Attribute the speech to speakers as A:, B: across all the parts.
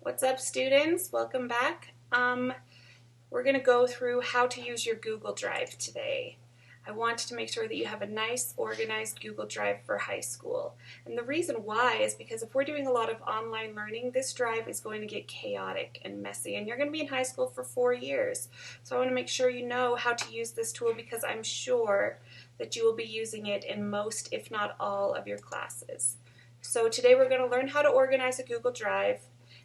A: What's up, students? Welcome back. We're going to go through how to use your Google Drive today. I want to make sure that you have a nice, organized Google Drive for high school. And the reason why is because if we're doing a lot of online learning, this drive is going to get chaotic and messy. And you're going to be in high school for 4 years. So I want to make sure you know how to use this tool because I'm sure that you will be using it in most, if not all, of your classes. So today we're going to learn how to organize a Google Drive.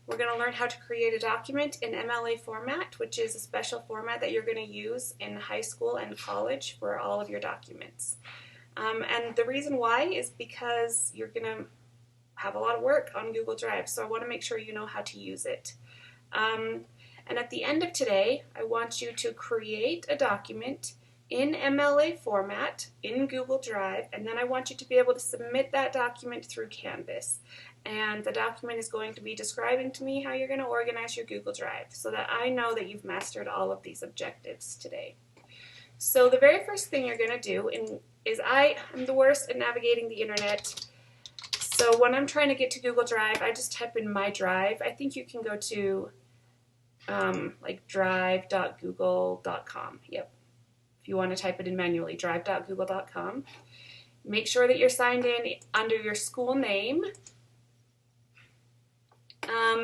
A: We're going to learn how to create a document in MLA format, which is a special format that you're going to use in high school and college for all of your documents. And the reason why is because you're going to have a lot of work on Google Drive, so I want to make sure you know how to use it. And at the end of today, I want you to create a document in MLA format in Google Drive, and then I want you to be able to submit that document through Canvas. And the document is going to be describing to me how you're going to organize your Google Drive so that I know that you've mastered all of these objectives today. So the very first thing you're going to do is I'm the worst at navigating the internet. So when I'm trying to get to Google Drive, I just type in my drive. I think you can go to like drive.google.com. Yep. If you want to type it in manually, drive.google.com. Make sure that you're signed in under your school name.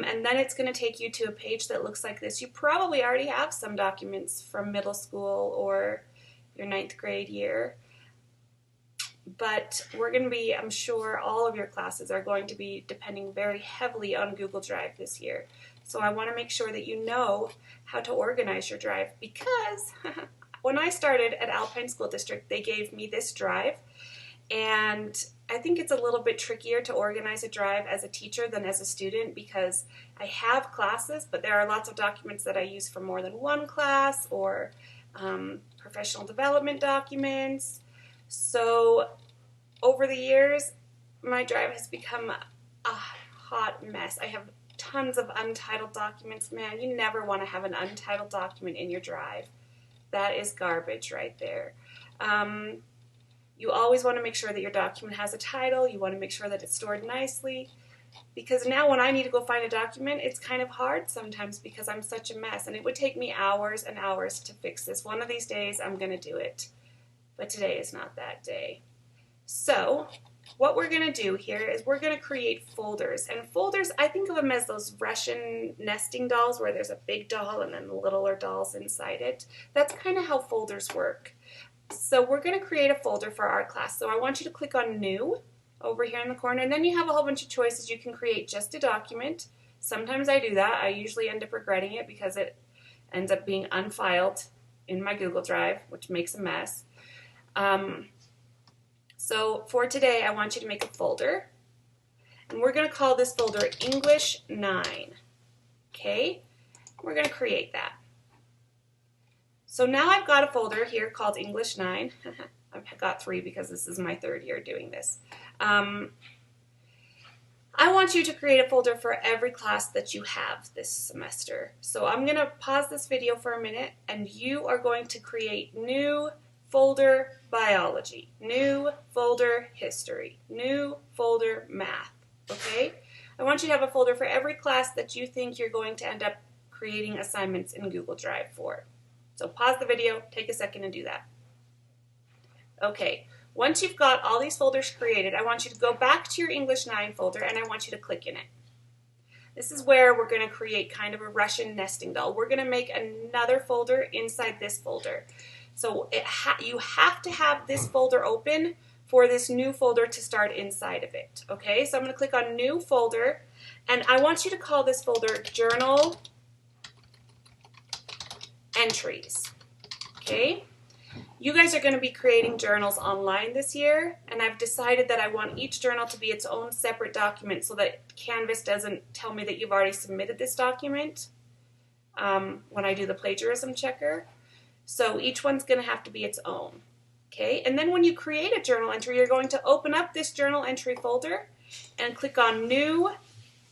A: And then it's going to take you to a page that looks like this. You probably already have some documents from middle school or your 9th grade year. But we're going to be, I'm sure all of your classes are going to be depending very heavily on Google Drive this year. So I want to make sure that you know how to organize your drive because when I started at Alpine School District, they gave me this drive. And I think it's a little bit trickier to organize a drive as a teacher than as a student because I have classes, but there are lots of documents that I use for more than one class or professional development documents. So over the years, my drive has become a hot mess. I have tons of untitled documents. Man, you never want to have an untitled document in your drive. That is garbage right there. You always want to make sure that your document has a title. You want to make sure that it's stored nicely. Because now when I need to go find a document, it's kind of hard sometimes because I'm such a mess. And it would take me hours and hours to fix this. One of these days, I'm going to do it. But today is not that day. So what we're going to do here is we're going to create folders. And folders, I think of them as those Russian nesting dolls where there's a big doll and then littler dolls inside it. That's kind of how folders work. So we're going to create a folder for our class. So I want you to click on New over here in the corner, and then you have a whole bunch of choices. You can create just a document. Sometimes I do that. I usually end up regretting it because it ends up being unfiled in my Google Drive, which makes a mess. So for today, I want you to make a folder, and we're going to call this folder English 9. Okay? We're going to create that. So now I've got a folder here called English 9. I've got 3 because this is my 3rd year doing this. I want you to create a folder for every class that you have this semester. So I'm going to pause this video for a minute and you are going to create new folder biology, new folder history, new folder math. Okay? I want you to have a folder for every class that you think you're going to end up creating assignments in Google Drive for. So pause the video, take a second and do that. Okay, once you've got all these folders created, I want you to go back to your English 9 folder and I want you to click in it. This is where we're going to create kind of a Russian nesting doll. We're going to make another folder inside this folder. So you have to have this folder open for this new folder to start inside of it. Okay, so I'm going to click on New Folder and I want you to call this folder Journal Entries. Okay? You guys are going to be creating journals online this year, and I've decided that I want each journal to be its own separate document so that Canvas doesn't tell me that you've already submitted this document when I do the plagiarism checker. So each one's going to have to be its own. Okay? And then when you create a journal entry, you're going to open up this journal entry folder and click on New.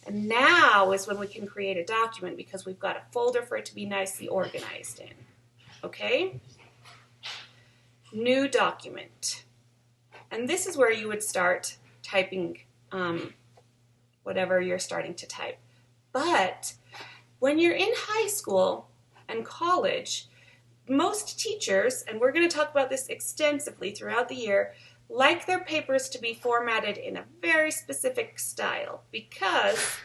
A: And now is when we can create a document because we've got a folder for it to be nicely organized in. Okay? New document. And this is where you would start typing whatever you're starting to type. But when you're in high school and college, most teachers, and we're going to talk about this extensively throughout the year, like their papers to be formatted in a very specific style because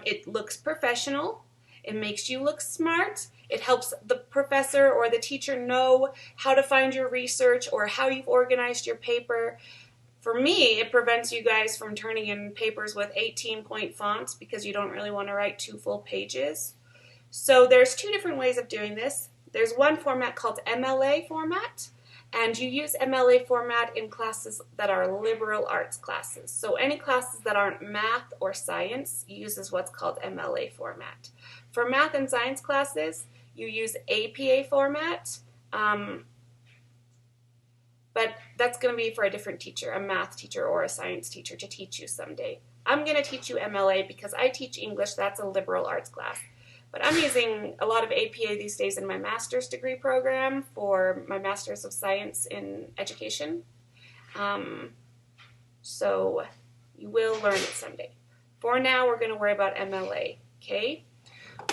A: it looks professional, it makes you look smart, it helps the professor or the teacher know how to find your research or how you've organized your paper. For me, it prevents you guys from turning in papers with 18-point fonts because you don't really want to write 2 full pages. So there's 2 different ways of doing this. There's one format called MLA format, and you use MLA format in classes that are liberal arts classes. So any classes that aren't math or science uses what's called MLA format. For math and science classes, you use APA format, but that's going to be for a different teacher, a math teacher or a science teacher to teach you someday. I'm going to teach you MLA because I teach English. That's a liberal arts class. But I'm using a lot of APA these days in my master's degree program for my Master's of Science in Education. So you will learn it someday. For now, we're going to worry about MLA, okay?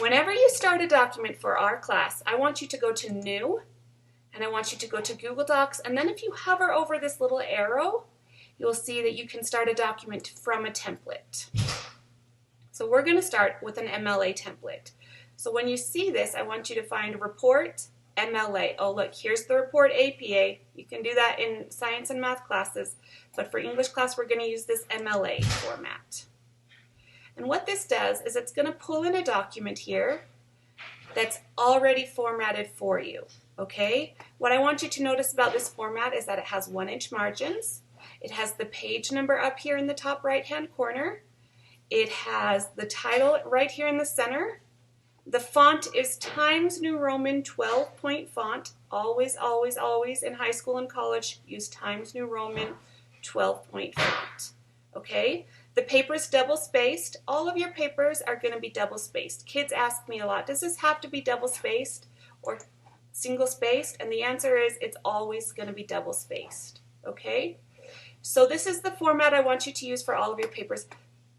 A: Whenever you start a document for our class, I want you to go to New, and I want you to go to Google Docs, and then if you hover over this little arrow, you'll see that you can start a document from a template. So we're going to start with an MLA template. So when you see this, I want you to find Report MLA. Oh, look, here's the Report APA. You can do that in science and math classes, but for English class, we're going to use this MLA format. And what this does is it's going to pull in a document here that's already formatted for you, okay? What I want you to notice about this format is that it has 1-inch margins. It has the page number up here in the top right-hand corner. It has the title right here in the center. The font is Times New Roman 12-point font. Always, always, always in high school and college, use Times New Roman 12-point font, okay? The paper is double-spaced. All of your papers are going to be double-spaced. Kids ask me a lot, does this have to be double-spaced or single-spaced? And the answer is it's always going to be double-spaced, okay? So this is the format I want you to use for all of your papers.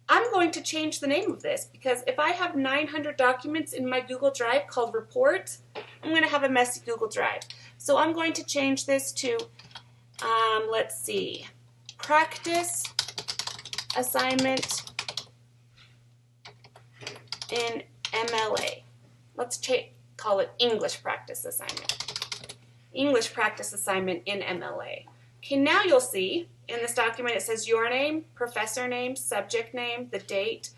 A: I'm going to change the name of this because if I have 900 documents in my Google Drive called Report, I'm going to have a messy Google Drive. So I'm going to change this to, let's see, Practice Assignment in MLA. Let's call it English Practice Assignment. English Practice Assignment in MLA. Okay, now you'll see in this document it says your name, professor name, subject name, the date.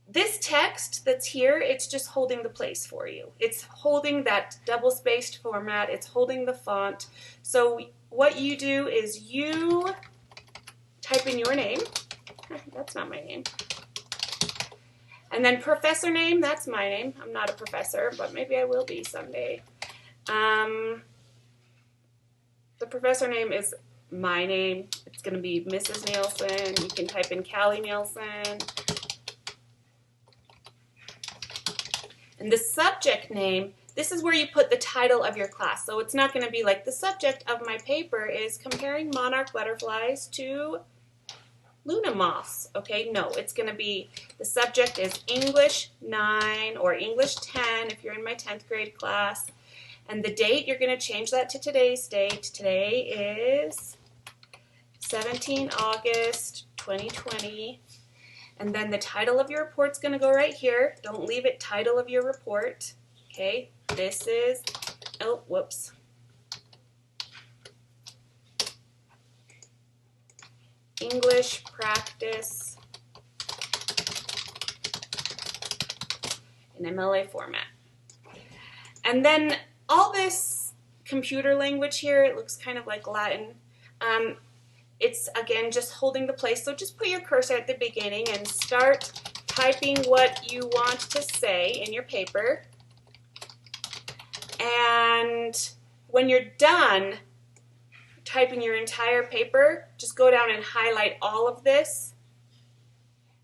A: This text that's here, it's just holding the place for you. It's holding that double-spaced format. It's holding the font. So what you do is you type in your name. That's not my name. And then professor name, that's my name. I'm not a professor, but maybe I will be someday. The professor name is my name. It's going to be Mrs. Nielsen. You can type in Callie Nielsen. And the subject name, this is where you put the title of your class. So it's not going to be like the subject of my paper is comparing monarch butterflies to Luna moths. Okay, no, it's going to be the subject is English 9 or English 10 if you're in my 10th grade class. And the date, you're going to change that to today's date. Today is 17 August 2020. And then the title of your report's going to go right here. Don't leave it title of your report. Okay, this is, oh, whoops. English practice in MLA format. And then all this computer language here, it looks kind of like Latin. It's, again, just holding the place. So just put your cursor at the beginning and start typing what you want to say in your paper. And when you're done typing your entire paper, just go down and highlight all of this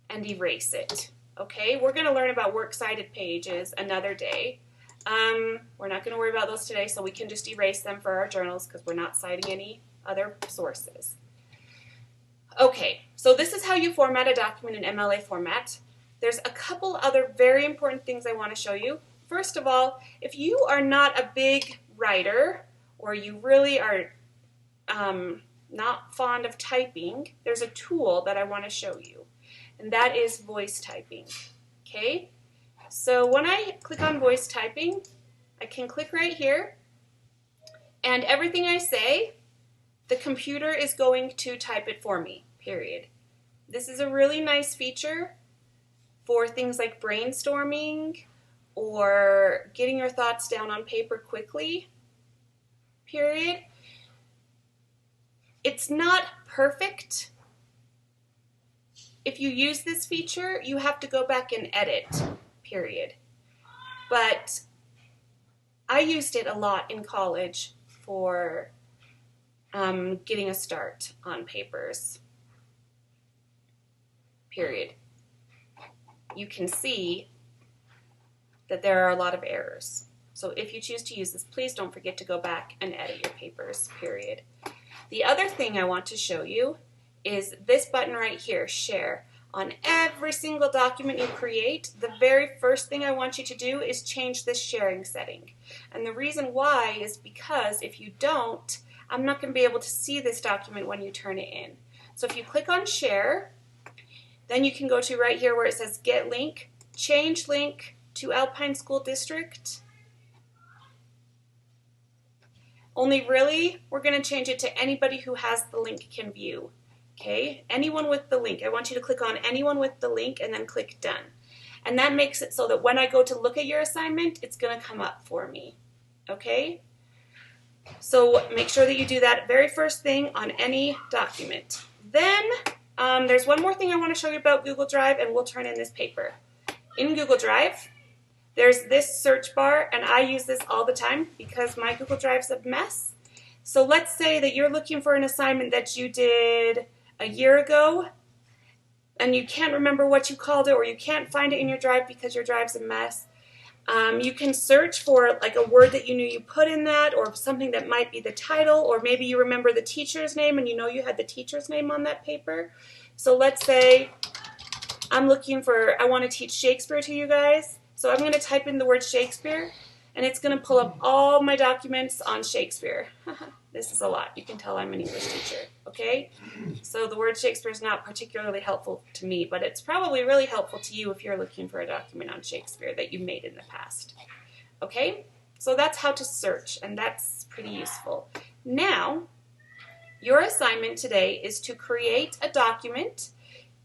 A: and erase it. Okay, we're going to learn about works cited pages another day. We're not going to worry about those today, so we can just erase them for our journals because we're not citing any other sources. Okay, so this is how you format a document in MLA format. there's a couple other very important things I want to show you. First of all, if you are not a big writer or you really are not fond of typing, there's a tool that I want to show you, and that is voice typing. Okay? So when I click on voice typing, I can click right here, and everything I say, the computer is going to type it for me, period. This is a really nice feature for things like brainstorming or getting your thoughts down on paper quickly, period. It's not perfect. If you use this feature, you have to go back and edit, period. But I used it a lot in college for getting a start on papers, period. You can see that there are a lot of errors. So if you choose to use this, please don't forget to go back and edit your papers, period. The other thing I want to show you is this button right here, Share. On every single document you create, the very first thing I want you to do is change this sharing setting. And the reason why is because if you don't, I'm not going to be able to see this document when you turn it in. So if you click on Share, then you can go to right here where it says Get Link, change link to Alpine School District. Only really, we're going to change it to anybody who has the link can view. Okay, anyone with the link. I want you to click on anyone with the link and then click Done. And that makes it so that when I go to look at your assignment, it's going to come up for me. Okay? So make sure that you do that very first thing on any document. Then there's one more thing I want to show you about Google Drive, and we'll turn in this paper. In Google Drive, there's this search bar, and I use this all the time because my Google Drive's a mess. So let's say that you're looking for an assignment that you did a year ago, and you can't remember what you called it, or you can't find it in your drive because your drive's a mess. You can search for like a word that you knew you put in that, or something that might be the title, or maybe you remember the teacher's name and you know you had the teacher's name on that paper. So let's say I want to teach Shakespeare to you guys. So I'm going to type in the word Shakespeare, and it's going to pull up all my documents on Shakespeare. This is a lot. You can tell I'm an English teacher, okay? So the word Shakespeare is not particularly helpful to me, but it's probably really helpful to you if you're looking for a document on Shakespeare that you made in the past. Okay? So that's how to search, and that's pretty useful. Now, your assignment today is to create a document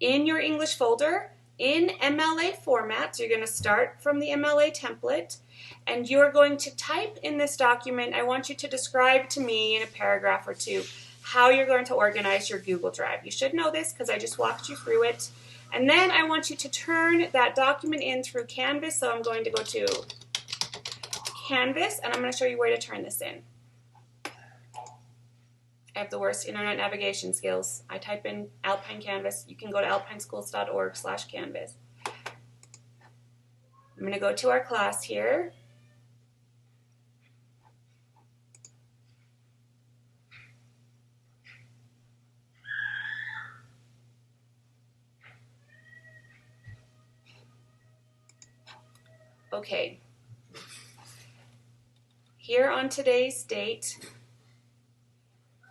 A: in your English folder in MLA format. So you're going to start from the MLA template, and you're going to type in this document. I want you to describe to me in a paragraph or two how you're going to organize your Google Drive. You should know this because I just walked you through it. And then I want you to turn that document in through Canvas. So I'm going to go to Canvas, and I'm going to show you where to turn this in. I have the worst internet navigation skills. I type in Alpine Canvas. You can go to alpineschools.org/canvas. I'm going to go to our class here. Okay. Here on today's date,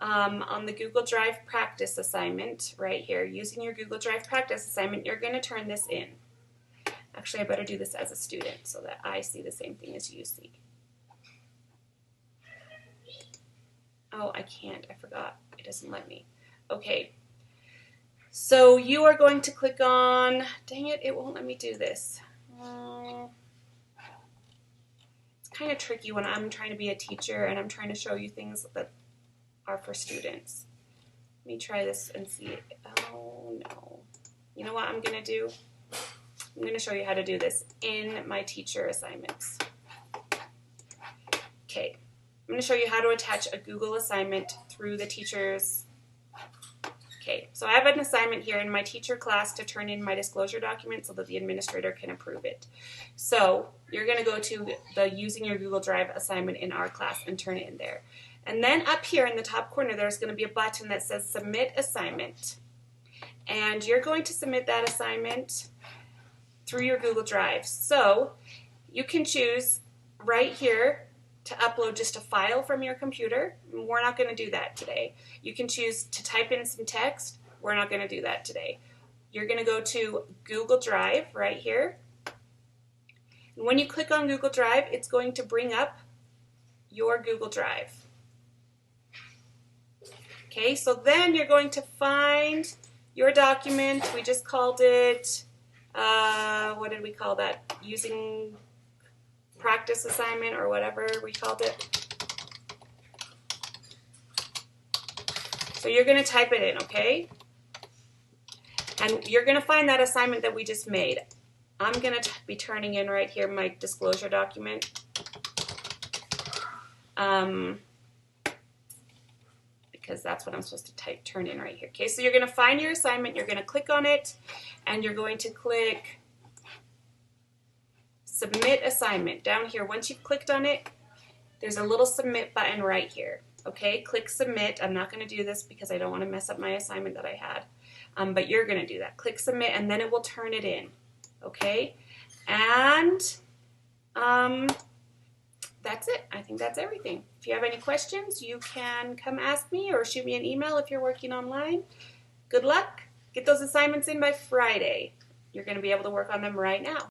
A: on the Google Drive practice assignment, right here, using your Google Drive practice assignment, you're going to turn this in. Actually, I better do this as a student so that I see the same thing as you see. Oh, I can't. I forgot. It doesn't let me. Okay. So you are going to click on, dang it, it won't let me do this. It's kind of tricky when I'm trying to be a teacher and I'm trying to show you things that are for students. Let me try this and see. Oh, no. You know what I'm going to do? I'm going to show you how to do this in my teacher assignments. Okay. I'm going to show you how to attach a Google assignment through the teacher's. Okay, so I have an assignment here in my teacher class to turn in my disclosure document so that the administrator can approve it. So you're going to go to the Using Your Google Drive assignment in our class and turn it in there. And then up here in the top corner, there's going to be a button that says Submit Assignment. And you're going to submit that assignment. through your Google Drive. So you can choose right here to upload just a file from your computer. We're not going to do that today. You can choose to type in some text. We're not going to do that today. You're going to go to Google Drive right here. And when you click on Google Drive, it's going to bring up your Google Drive. Okay, so then you're going to find your document. We just called it, what did we call that? Using practice assignment or whatever we called it. So you're going to type it in, okay? And you're going to find that assignment that we just made. I'm going to be turning in right here my disclosure document. Because that's what I'm supposed to turn in right here. Okay, so you're going to find your assignment, you're going to click on it, and you're going to click Submit Assignment. Down here, once you've clicked on it, there's a little Submit button right here. Okay, click Submit. I'm not going to do this because I don't want to mess up my assignment that I had. But you're going to do that. Click Submit, and then it will turn it in. Okay, and that's it. I think that's everything. If you have any questions, you can come ask me or shoot me an email if you're working online. Good luck. Get those assignments in by Friday. You're going to be able to work on them right now.